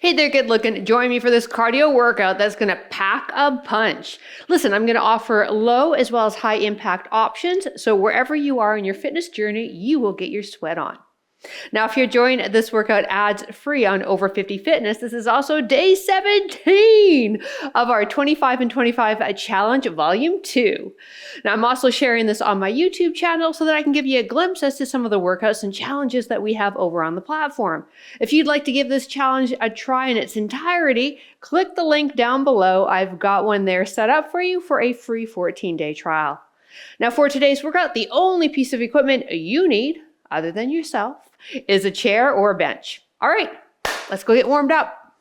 Hey there, good looking. Join me for this cardio workout that's going to pack a punch. Listen, I'm going to offer low as well as high impact options. So wherever you are in your fitness journey, you will get your sweat on. Now, if you're joining this workout ads free on Over 50 Fitness, this is also day 17 of our 25 and 25 challenge volume 2. Now, I'm also sharing this on my YouTube channel so that I can give you a glimpse as to some of the workouts and challenges that we have over on the platform. If you'd like to give this challenge a try in its entirety, click the link down below. I've got one there set up for you for a free 14-day trial. Now, for today's workout, the only piece of equipment you need, other than yourself, is a chair or a bench. All right, let's go get warmed up.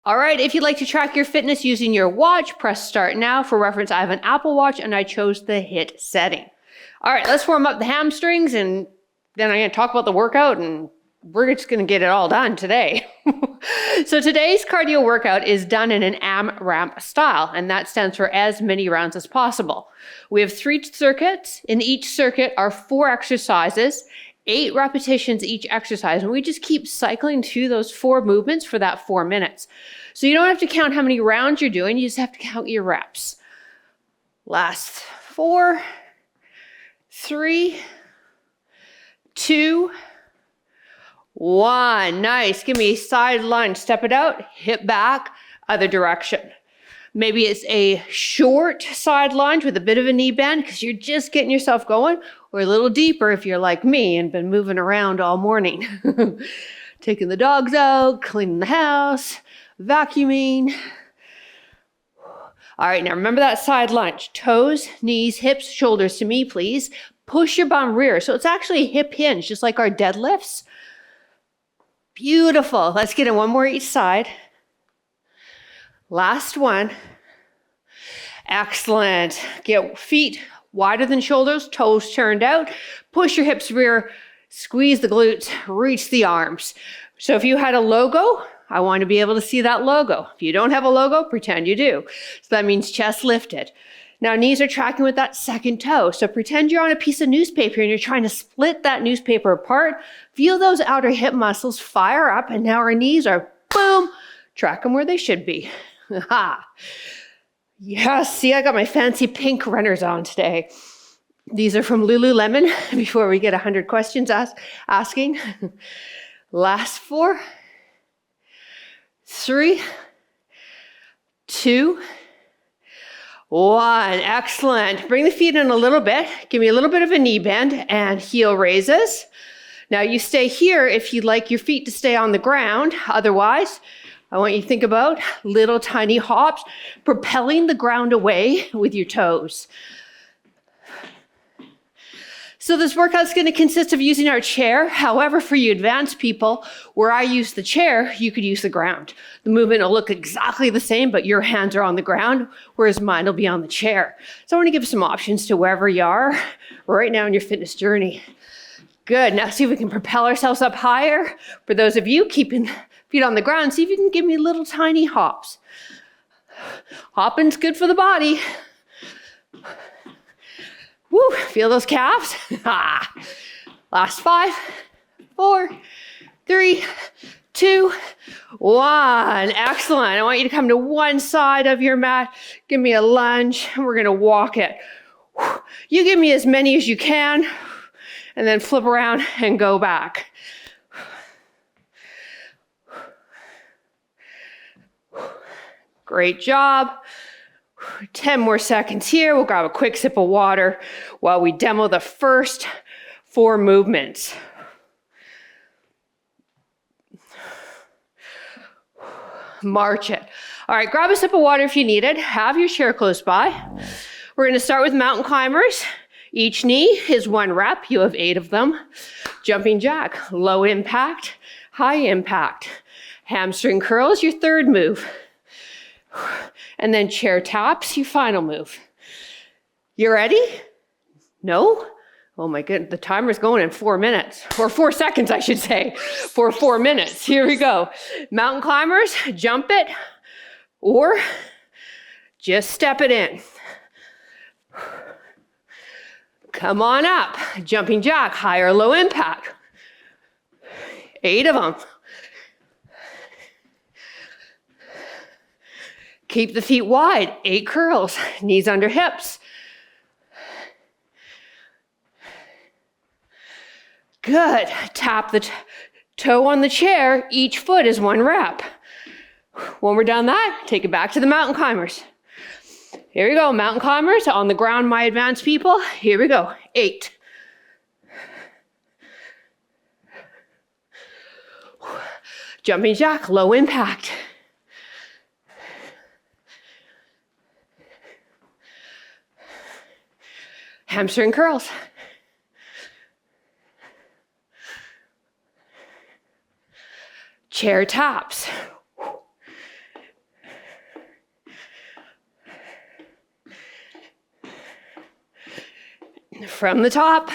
All right, if you'd like to track your fitness using your watch, press start now. For reference, I have an Apple Watch and I chose the HIIT setting. All right, let's warm up the hamstrings and then I'm gonna talk about the workout and we're just gonna get it all done today. So today's cardio workout is done in an AMRAP style, and that stands for as many rounds as possible. We have 3 circuits. In each circuit are 4 exercises, 8 repetitions each exercise, and we just keep cycling through those 4 movements for that 4 minutes. So you don't have to count how many rounds you're doing, you just have to count your reps. Last 4, 3, 2, 1. Nice. Give me a side lunge. Step it out, hip back, other direction. Maybe it's a short side lunge with a bit of a knee bend because you're just getting yourself going, or a little deeper if you're like me and been moving around all morning. Taking the dogs out, cleaning the house, vacuuming. All right, now remember that side lunge. Toes, knees, hips, shoulders to me, please. Push your bum rear. So it's actually a hip hinge, just like our deadlifts. Beautiful. Let's get in one more each side. Last one. Excellent. Get feet wider than shoulders, toes turned out. Push your hips rear, squeeze the glutes, reach the arms. So if you had a logo, I want to be able to see that logo. If you don't have a logo, pretend you do. So that means chest lifted. Now knees are tracking with that second toe. So pretend you're on a piece of newspaper and you're trying to split that newspaper apart. Feel those outer hip muscles fire up and now our knees are, boom, track them where they should be. Yes, see, I got my fancy pink runners on today. These are from Lululemon before we get 100 questions asking. Last 4, 3, 2, 1. Excellent. Bring the feet in a little bit. Give me a little bit of a knee bend and heel raises. Now you stay here if you'd like your feet to stay on the ground. Otherwise, I want you to think about little tiny hops, propelling the ground away with your toes. So this workout's going to consist of using our chair. However, for you advanced people, where I use the chair, you could use the ground. The movement will look exactly the same, but your hands are on the ground, whereas mine will be on the chair. So I want to give some options to wherever you are right now in your fitness journey. Good. Now see if we can propel ourselves up higher. For those of you keeping feet on the ground, see if you can give me little tiny hops. Hopping's good for the body. Woo, feel those calves? Last 5, 4, 3, 2, 1. Excellent. I want you to come to one side of your mat. Give me a lunge and we're gonna walk it. You give me as many as you can and then flip around and go back. Great job. 10 more seconds here. We'll grab a quick sip of water while we demo the first 4 movements. March it. All right, grab a sip of water if you need it. Have your chair close by. We're going to start with mountain climbers. Each knee is 1 rep. You have 8 of them. Jumping jack, low impact, high impact. Hamstring curls, your 3rd move. And then chair taps, your final move. You ready? No? Oh my goodness, the timer's going in 4 minutes, or 4 seconds, I should say, for 4 minutes. Here we go. Mountain climbers, jump it, or just step it in. Come on up. Jumping jack, high or low impact. 8 of them. Keep the feet wide. 8 curls. Knees under hips. Good. Tap the toe on the chair. Each foot is 1 rep. When we're done that, take it back to the mountain climbers. Here we go, mountain climbers on the ground, my advanced people. Here we go, 8. Jumping jack, low impact. Hamstring curls. Chair taps. From the top.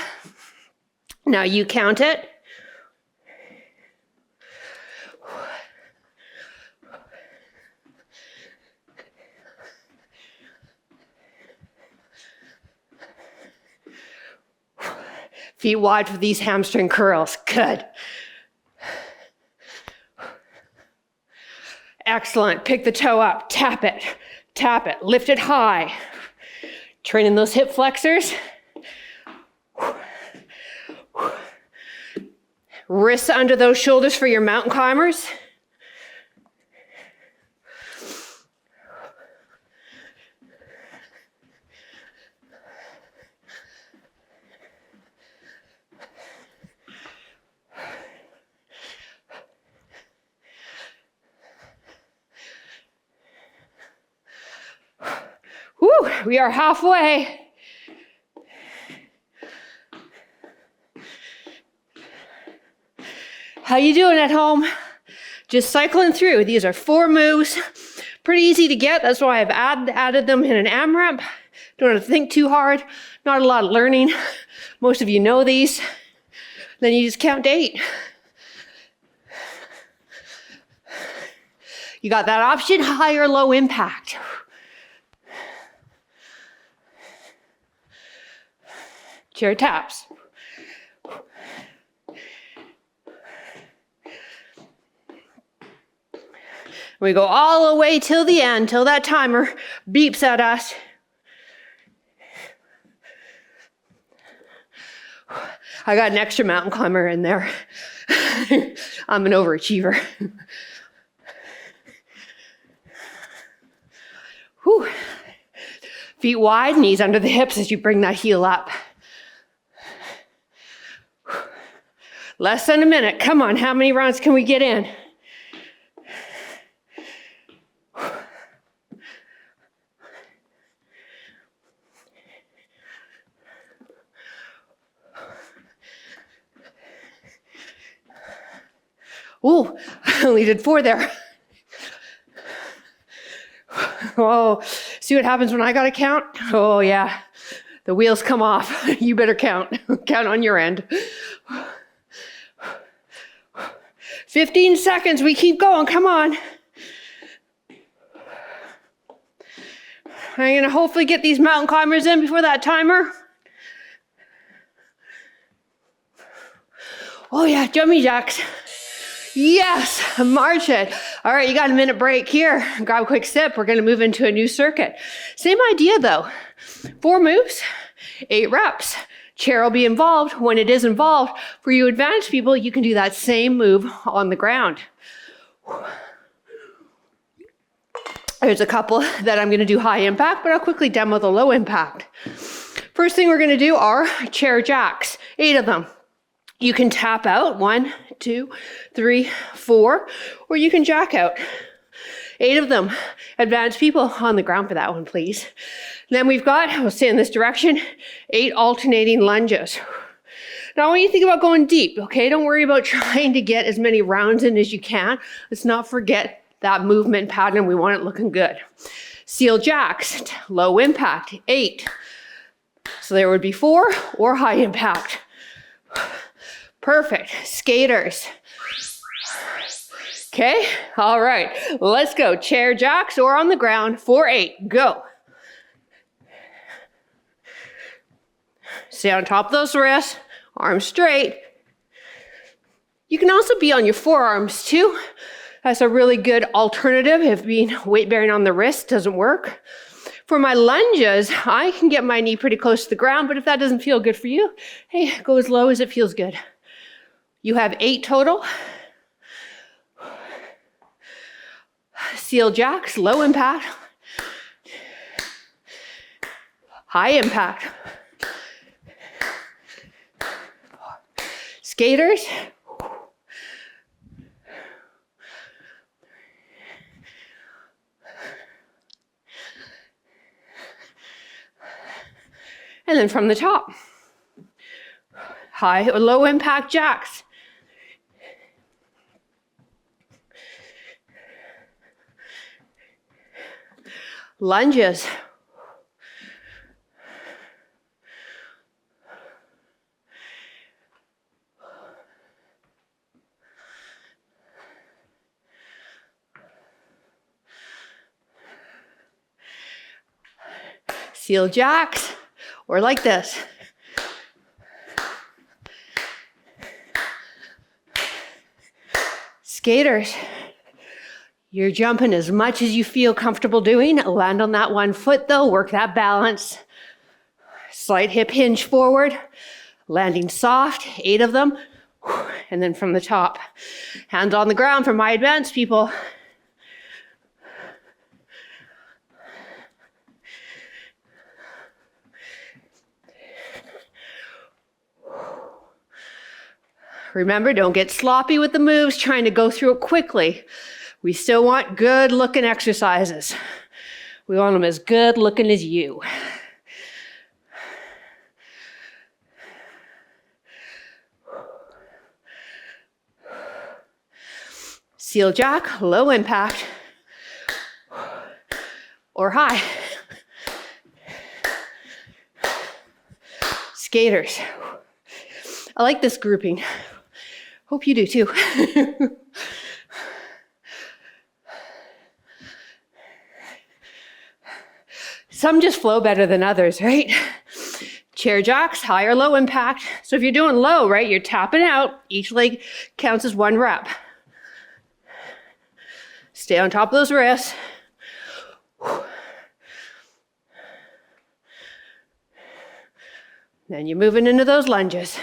Now you count it. Feet wide for these hamstring curls. Good. Excellent. Pick the toe up. Tap it. Tap it. Lift it high. Training those hip flexors. Wrists under those shoulders for your mountain climbers. Whew, we are halfway. How you doing at home? Just cycling through. These are 4 moves. Pretty easy to get. That's why I've added them in an AMRAP. Don't have to think too hard. Not a lot of learning. Most of you know these. Then you just count to 8. You got that option, high or low impact. Chair taps. We go all the way till the end, till that timer beeps at us. I got an extra mountain climber in there. I'm an overachiever. Whew. Feet wide, knees under the hips as you bring that heel up. Less than a minute. Come on, how many rounds can we get in? Ooh, I only did 4 there. Oh, see what happens when I got to count? Oh yeah, the wheels come off. You better count. Count on your end. 15 seconds, we keep going, come on. I'm gonna hopefully get these mountain climbers in before that timer. Oh yeah, jumping jacks. Yes, march it. All right, you got a minute break here. Grab a quick sip. We're gonna move into a new circuit. Same idea though. 4 moves, 8 reps. Chair will be involved. When it is involved, for you advanced people, you can do that same move on the ground. There's a couple that I'm gonna do high impact, but I'll quickly demo the low impact. First thing we're gonna do are chair jacks, 8 of them. You can tap out, 1, 2, 3, 4, or you can jack out. 8 of them. Advanced people on the ground for that one, please. Then we've got, I'll stay in this direction, 8 alternating lunges. Now I want you to think about going deep, okay? Don't worry about trying to get as many rounds in as you can. Let's not forget that movement pattern. We want it looking good. Seal jacks, low impact, 8. So there would be 4 or high impact. Perfect. Skaters. Okay, all right, let's go. Chair jacks or on the ground for 8, go. Stay on top of those wrists, arms straight. You can also be on your forearms too. That's a really good alternative if being weight bearing on the wrist doesn't work. For my lunges, I can get my knee pretty close to the ground, but if that doesn't feel good for you, hey, go as low as it feels good. You have 8 total. Seal jacks, low impact. High impact. Skaters. And then from the top, high or low impact jacks. Lunges. Seal jacks, or like this. Skaters, you're jumping as much as you feel comfortable doing. Land on that one foot though, work that balance. Slight hip hinge forward, landing soft, 8 of them. And then from the top, hands on the ground for my advanced people. Remember, don't get sloppy with the moves, trying to go through it quickly. We still want good looking exercises. We want them as good looking as you. Seal jack, low impact, or high. Skaters. I like this grouping. Hope you do too. Some just flow better than others, right? Chair jacks, high or low impact. So if you're doing low, right, you're tapping out. Each leg counts as 1 rep. Stay on top of those wrists. Then you're moving into those lunges.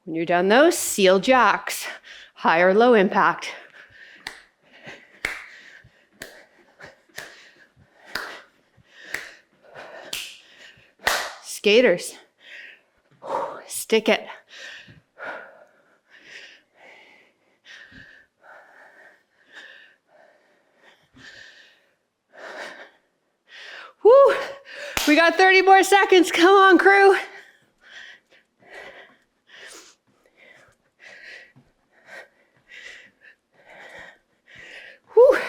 When you're done those, seal jacks, high or low impact. Skaters, stick it. Woo! We got 30 more seconds. Come on, crew. Whew.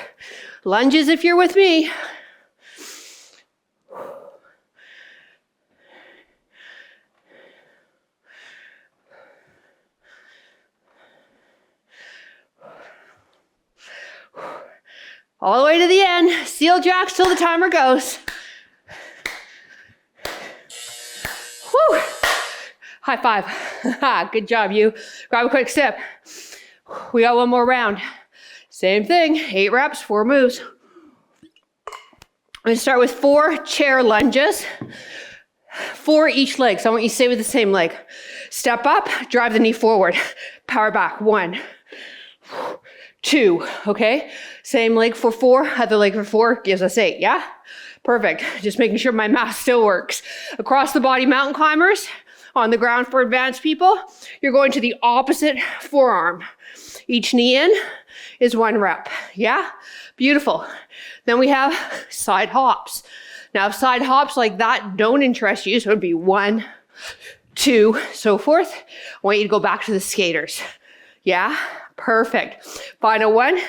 Lunges if you're with me. All the way to the end. Seal jacks till the timer goes. Whew. High five. Good job, you. Grab a quick sip. We got one more round. Same thing, 8 reps, 4 moves. I'm gonna start with 4 chair lunges, 4 each leg. So I want you to stay with the same leg. Step up, drive the knee forward. Power back, 1, 2, okay? Same leg for 4, other leg for 4, gives us 8, yeah? Perfect, just making sure my math still works. Across the body mountain climbers, on the ground for advanced people, you're going to the opposite forearm. Each knee in is 1 rep, yeah? Beautiful. Then we have side hops. Now, if side hops like that don't interest you, so it would be 1, 2, so forth, I want you to go back to the skaters, yeah? Perfect. Final one,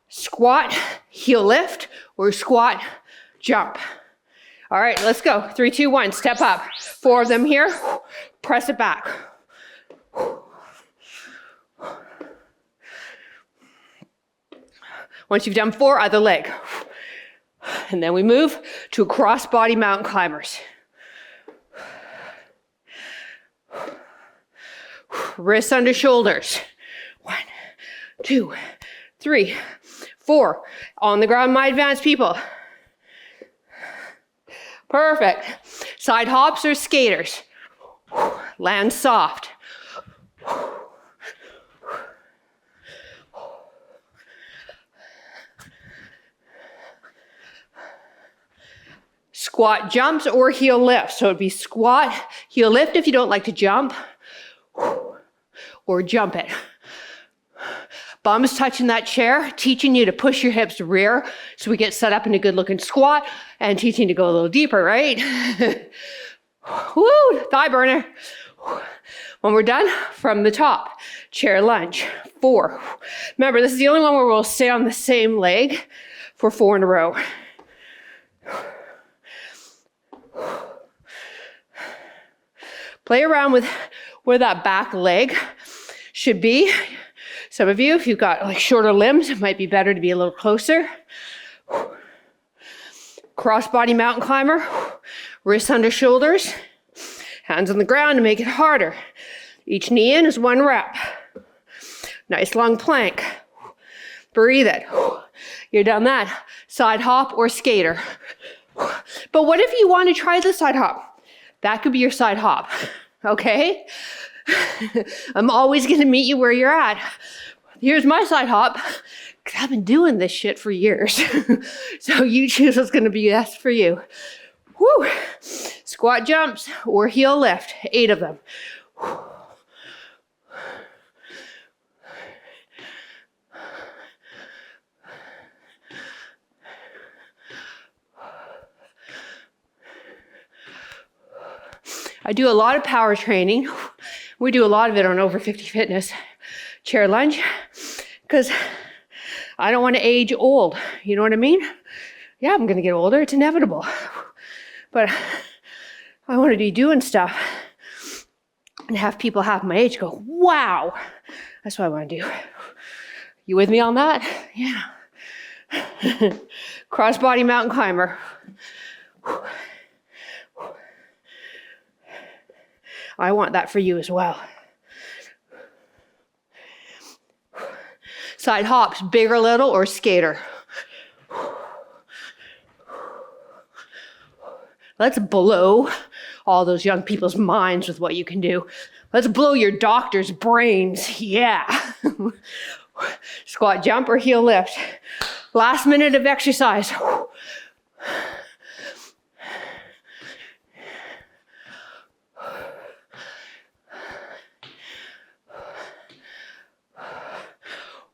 squat, heel lift, or squat, jump. All right, let's go. 3, 2, 1, step up. 4 of them here, press it back. Once you've done 4, other leg. And then we move to cross-body mountain climbers. Wrists under shoulders. 1, 2, 3, 4. On the ground, my advanced people. Perfect. Side hops or skaters. Land soft. Squat jumps or heel lifts. So it'd be squat, heel lift if you don't like to jump, or jump it. Bums touching that chair, teaching you to push your hips rear so we get set up in a good looking squat, and teaching to go a little deeper, right? Woo, thigh burner. When we're done, from the top, chair lunge, 4. Remember, this is the only one where we'll stay on the same leg for 4 in a row. Play around with where that back leg should be. Some of you, if you've got like shorter limbs, it might be better to be a little closer. Cross-body mountain climber, wrists under shoulders, hands on the ground to make it harder. Each knee in is 1 rep. Nice long plank. Breathe it. You're done that. Side hop or skater. But what if you want to try the side hop? That could be your side hop, okay? I'm always going to meet you where you're at. Here's my side hop, because I've been doing this shit for years. So you choose what's going to be best for you. Woo! Squat jumps or heel lift, 8 of them. I do a lot of power training. We do a lot of it on Over 50 Fitness. Chair lunge, because I don't want to age old. You know what I mean? Yeah, I'm going to get older. It's inevitable. But I want to be doing stuff and have people half my age go, wow. That's what I want to do. You with me on that? Yeah. Cross-body mountain climber. I want that for you as well. Side hops, big or little, or skater. Let's blow all those young people's minds with what you can do. Let's blow your doctor's brains. Yeah. Squat jump or heel lift. Last minute of exercise.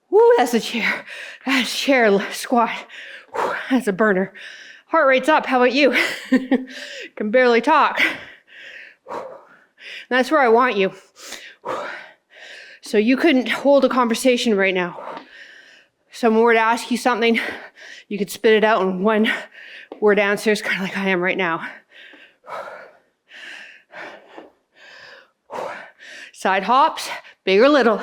Woo, that's a chair. That's a chair squat. Woo, that's a burner. Heart rate's up. How about you? Can barely talk. That's where I want you. So you couldn't hold a conversation right now. Someone were to ask you something, you could spit it out in 1 word answers, kind of like I am right now. Side hops, big or little.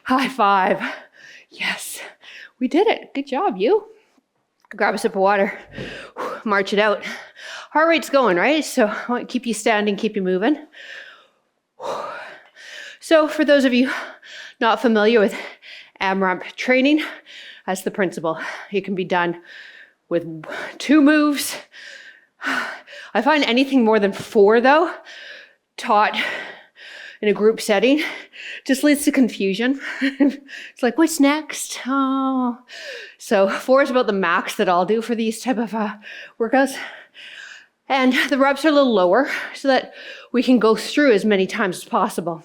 High five. Yes, we did it. Good job, you. Grab a sip of water. March it out. Heart rate's going, right? So I want to keep you standing, keep you moving. So for those of you not familiar with AMRAP training, that's the principle. It can be done with 2 moves. I find anything more than 4, though, taught in a group setting just leads to confusion. It's like, what's next? Oh. So 4 is about the max that I'll do for these type of workouts. And the reps are a little lower so that we can go through as many times as possible.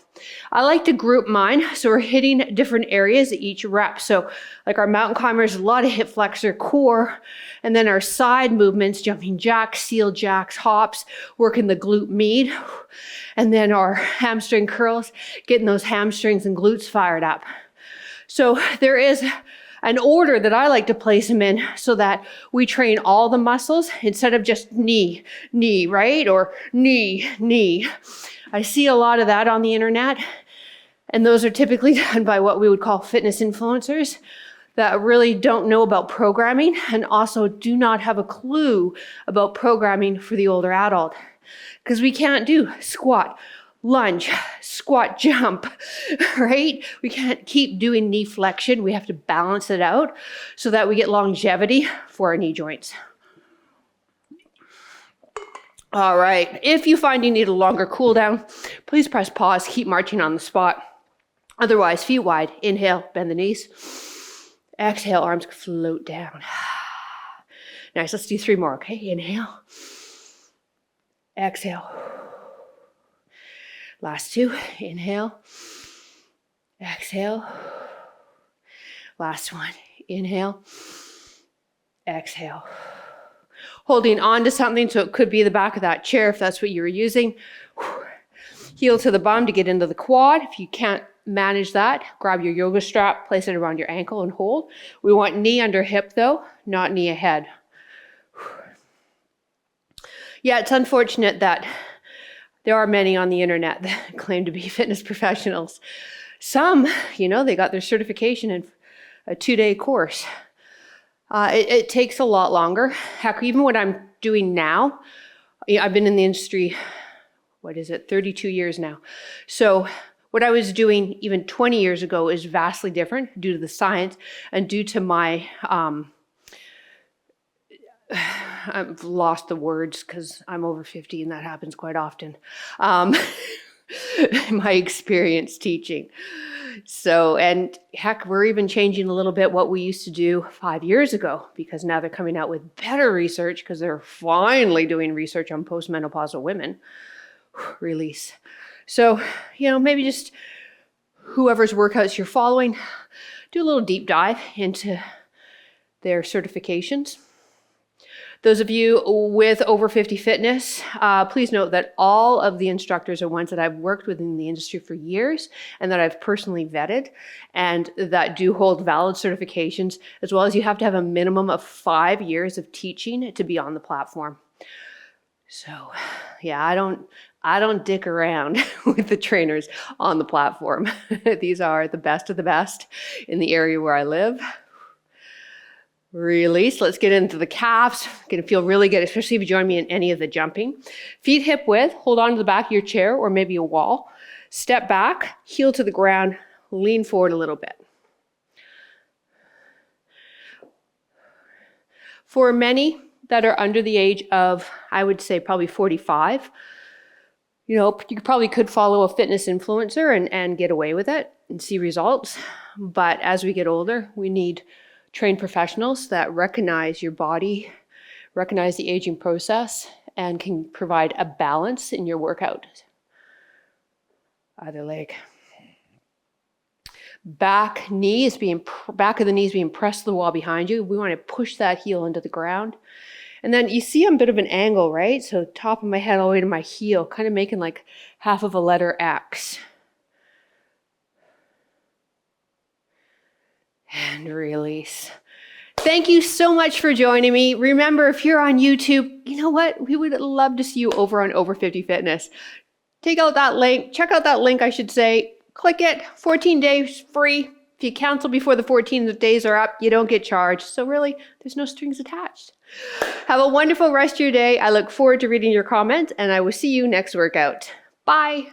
I like to group mine so we're hitting different areas at each rep. So like our mountain climbers, a lot of hip flexor, core, and then our side movements, jumping jacks, seal jacks, hops, working the glute med, and then our hamstring curls, getting those hamstrings and glutes fired up. So there is an order that I like to place them in so that we train all the muscles instead of just knee, knee, right? Or knee, knee. I see a lot of that on the internet, and those are typically done by what we would call fitness influencers that really don't know about programming and also do not have a clue about programming for the older adult. Because we can't do squat, lunge, squat, jump, right? We can't keep doing knee flexion. We have to balance it out so that we get longevity for our knee joints. All right, if you find you need a longer cool down, please press pause, keep marching on the spot. Otherwise, feet wide, inhale, bend the knees. Exhale, arms float down. Nice, let's do 3 more, okay? Inhale. Exhale. Last 2, inhale. Exhale. Last 1, inhale. Exhale. Holding on to something, so it could be the back of that chair if that's what you were using. Heel to the bum to get into the quad. If you can't manage that, grab your yoga strap, place it around your ankle and hold. We want knee under hip though, not knee ahead. Yeah, it's unfortunate that there are many on the internet that claim to be fitness professionals. Some, they got their certification in a 2-day course. It takes a lot longer. Heck, even what I'm doing now, I've been in the industry, 32 years now. So what I was doing even 20 years ago is vastly different due to the science and due to my, I've lost the words because I'm over 50 and that happens quite often. My experience teaching. So, and heck, we're even changing a little bit what we used to do 5 years ago because now they're coming out with better research because they're finally doing research on postmenopausal women. Release. So, maybe just whoever's workouts you're following, do a little deep dive into their certifications. Those of you with over 50 fitness, please note that all of the instructors are ones that I've worked with in the industry for years and that I've personally vetted and that do hold valid certifications, as well as you have to have a minimum of 5 years of teaching to be on the platform. So, yeah, I don't dick around with the trainers on the platform. These are the best of the best in the area where I live. Release. Let's get into the calves. Going to feel really good, especially if you join me in any of the jumping. Feet hip width. Hold on to the back of your chair or maybe a wall. Step back, heel to the ground, lean forward a little bit. For many that are under the age of, I would say probably 45, you probably could follow a fitness influencer and get away with it and see results. But as we get older, we need trained professionals that recognize your body, recognize the aging process, and can provide a balance in your workout. Either leg. Back of the knees being pressed to the wall behind you. We want to push that heel into the ground. And then you see I'm a bit of an angle, right? So top of my head all the way to my heel, kind of making like half of a letter X. And release. Thank you so much for joining me. Remember, if you're on YouTube, you know what? We would love to see you over on Over 50 Fitness. Check out that link, I should say. Click it, 14 days free. If you cancel before the 14 days are up, you don't get charged. So really, there's no strings attached. Have a wonderful rest of your day. I look forward to reading your comments, and I will see you next workout. Bye.